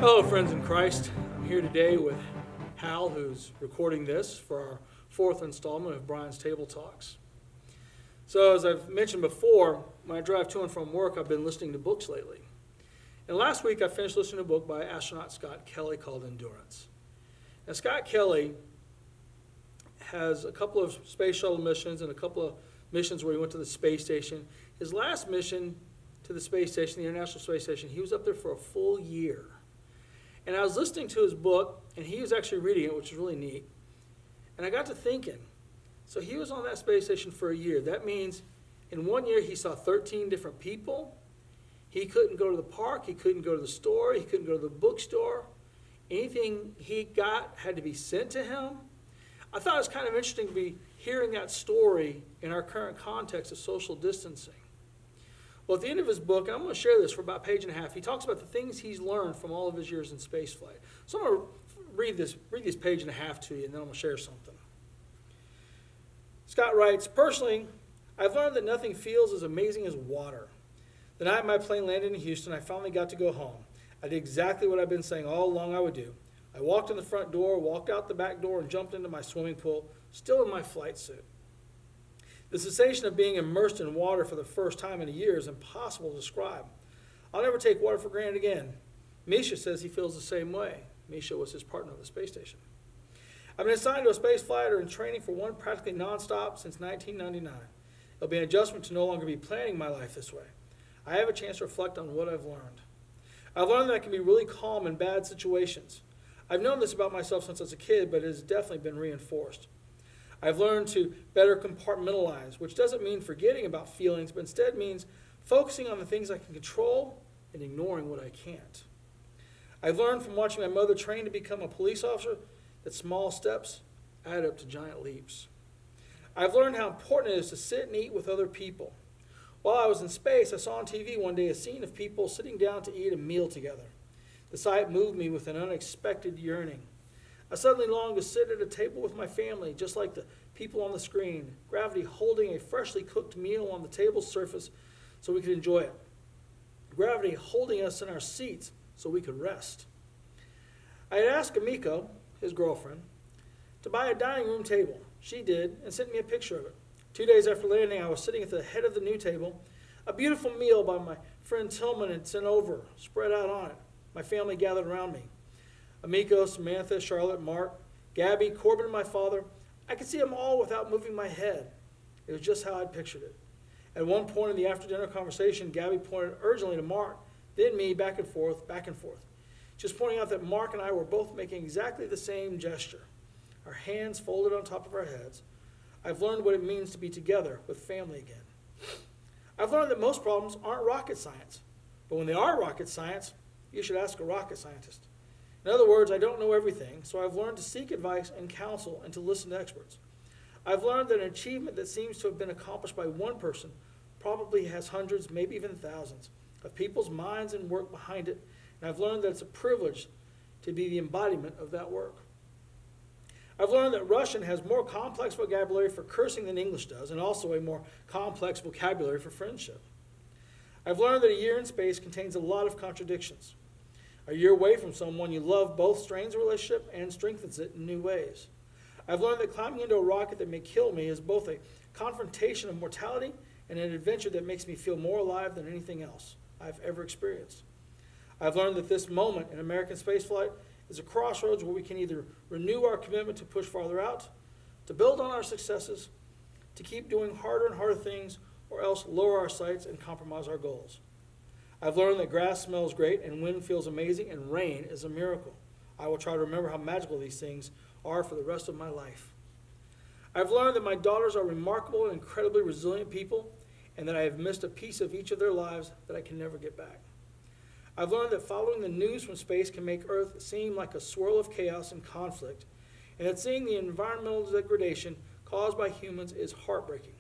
Hello, friends in Christ. I'm here today with Hal, who's recording this for our fourth installment of Brian's Table Talks. So, as I've mentioned before, when I drive to and from work, I've been listening to books lately. And last week, I finished listening to a book by astronaut Scott Kelly called Endurance. Now, Scott Kelly has a couple of space shuttle missions and a couple of missions where he went to the space station. His last mission to the space station, the International Space Station, he was up there for a full year. And I was listening to his book, and he was actually reading it, which is really neat. And I got to thinking, so he was on that space station for a year. That means in 1 year he saw 13 different people. He couldn't go to the park. He couldn't go to the store. He couldn't go to the bookstore. Anything he got had to be sent to him. I thought it was kind of interesting to be hearing that story in our current context of social distancing. Well, at the end of his book, and I'm going to share this for about a page and a half, he talks about the things he's learned from all of his years in spaceflight. So I'm going to read this page and a half to you, and then I'm going to share something. Scott writes, "Personally, I've learned that nothing feels as amazing as water. The night my plane landed in Houston, I finally got to go home. I did exactly what I've been saying all along I would do. I walked in the front door, walked out the back door, and jumped into my swimming pool, still in my flight suit. The sensation of being immersed in water for the first time in a year is impossible to describe. I'll never take water for granted again." Misha says he feels the same way. Misha was his partner on the space station. "I've been assigned to a space flight or in training for one practically nonstop since 1999. It'll be an adjustment to no longer be planning my life this way. I have a chance to reflect on what I've learned. I've learned that I can be really calm in bad situations. I've known this about myself since I was a kid, but it has definitely been reinforced. I've learned to better compartmentalize, which doesn't mean forgetting about feelings, but instead means focusing on the things I can control and ignoring what I can't. I've learned from watching my mother train to become a police officer that small steps add up to giant leaps. I've learned how important it is to sit and eat with other people. While I was in space, I saw on TV one day a scene of people sitting down to eat a meal together. The sight moved me with an unexpected yearning. I suddenly longed to sit at a table with my family, just like the people on the screen, gravity holding a freshly cooked meal on the table's surface so we could enjoy it. Gravity holding us in our seats so we could rest. I had asked Amiko, his girlfriend, to buy a dining room table. She did, and sent me a picture of it. 2 days after landing, I was sitting at the head of the new table. A beautiful meal by my friend Tillman had sent over, spread out on it. My family gathered around me. Amiko, Samantha, Charlotte, Mark, Gabby, Corbin, and my father. I could see them all without moving my head. It was just how I'd pictured it. At one point in the after-dinner conversation, Gabby pointed urgently to Mark, then me, back and forth, just pointing out that Mark and I were both making exactly the same gesture, our hands folded on top of our heads. I've learned what it means to be together with family again. I've learned that most problems aren't rocket science, but when they are rocket science, you should ask a rocket scientist. In other words, I don't know everything, so I've learned to seek advice and counsel and to listen to experts. I've learned that an achievement that seems to have been accomplished by one person probably has hundreds, maybe even thousands, of people's minds and work behind it, and I've learned that it's a privilege to be the embodiment of that work. I've learned that Russian has more complex vocabulary for cursing than English does, and also a more complex vocabulary for friendship. I've learned that a year in space contains a lot of contradictions. A year away from someone you love both strains a relationship and strengthens it in new ways. I've learned that climbing into a rocket that may kill me is both a confrontation of mortality and an adventure that makes me feel more alive than anything else I've ever experienced. I've learned that this moment in American spaceflight is a crossroads where we can either renew our commitment to push farther out, to build on our successes, to keep doing harder and harder things, or else lower our sights and compromise our goals. I've learned that grass smells great and wind feels amazing and rain is a miracle. I will try to remember how magical these things are for the rest of my life. I've learned that my daughters are remarkable and incredibly resilient people, and that I have missed a piece of each of their lives that I can never get back. I've learned that following the news from space can make Earth seem like a swirl of chaos and conflict, and that seeing the environmental degradation caused by humans is heartbreaking.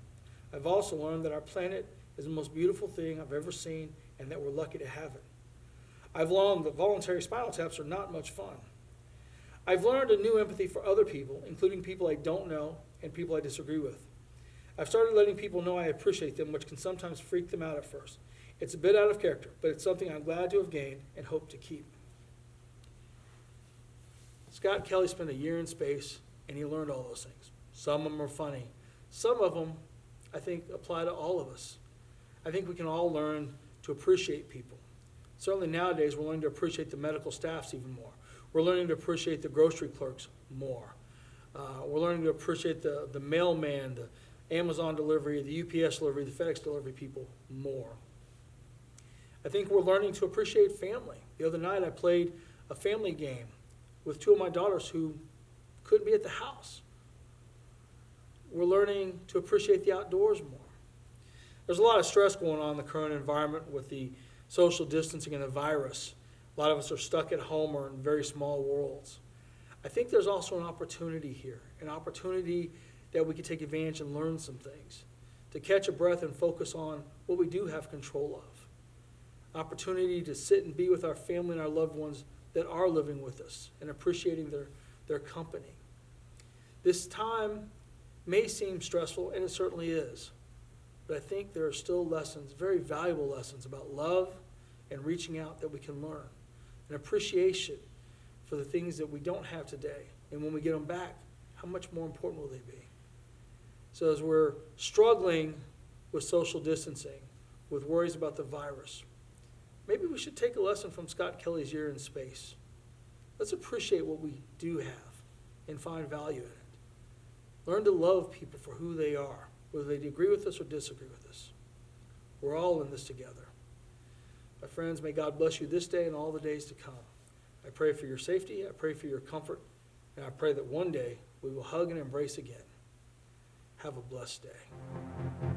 I've also learned that our planet is the most beautiful thing I've ever seen, and that we're lucky to have it. I've learned that voluntary spinal taps are not much fun. I've learned a new empathy for other people, including people I don't know and people I disagree with. I've started letting people know I appreciate them, which can sometimes freak them out at first. It's a bit out of character, but it's something I'm glad to have gained and hope to keep. Scott Kelly spent a year in space, and he learned all those things. Some of them are funny. Some of them, I think, apply to all of us. I think we can all learn to appreciate people. Certainly nowadays, we're learning to appreciate the medical staffs even more. We're learning to appreciate the grocery clerks more. We're learning to appreciate the mailman, the Amazon delivery, the UPS delivery, the FedEx delivery people more. I think we're learning to appreciate family. The other night I played a family game with two of my daughters who couldn't be at the house. We're learning to appreciate the outdoors more. There's a lot of stress going on in the current environment with the social distancing and the virus. A lot of us are stuck at home or in very small worlds. I think there's also an opportunity here, an opportunity that we can take advantage and learn some things, to catch a breath and focus on what we do have control of. Opportunity to sit and be with our family and our loved ones that are living with us and appreciating their company. This time may seem stressful, and it certainly is, but I think there are still lessons, very valuable lessons about love and reaching out that we can learn, an appreciation for the things that we don't have today. And when we get them back, how much more important will they be? So as we're struggling with social distancing, with worries about the virus, maybe we should take a lesson from Scott Kelly's year in space. Let's appreciate what we do have and find value in it. Learn to love people for who they are, whether they agree with us or disagree with us. We're all in this together. My friends, may God bless you this day and all the days to come. I pray for your safety, I pray for your comfort, and I pray that one day we will hug and embrace again. Have a blessed day.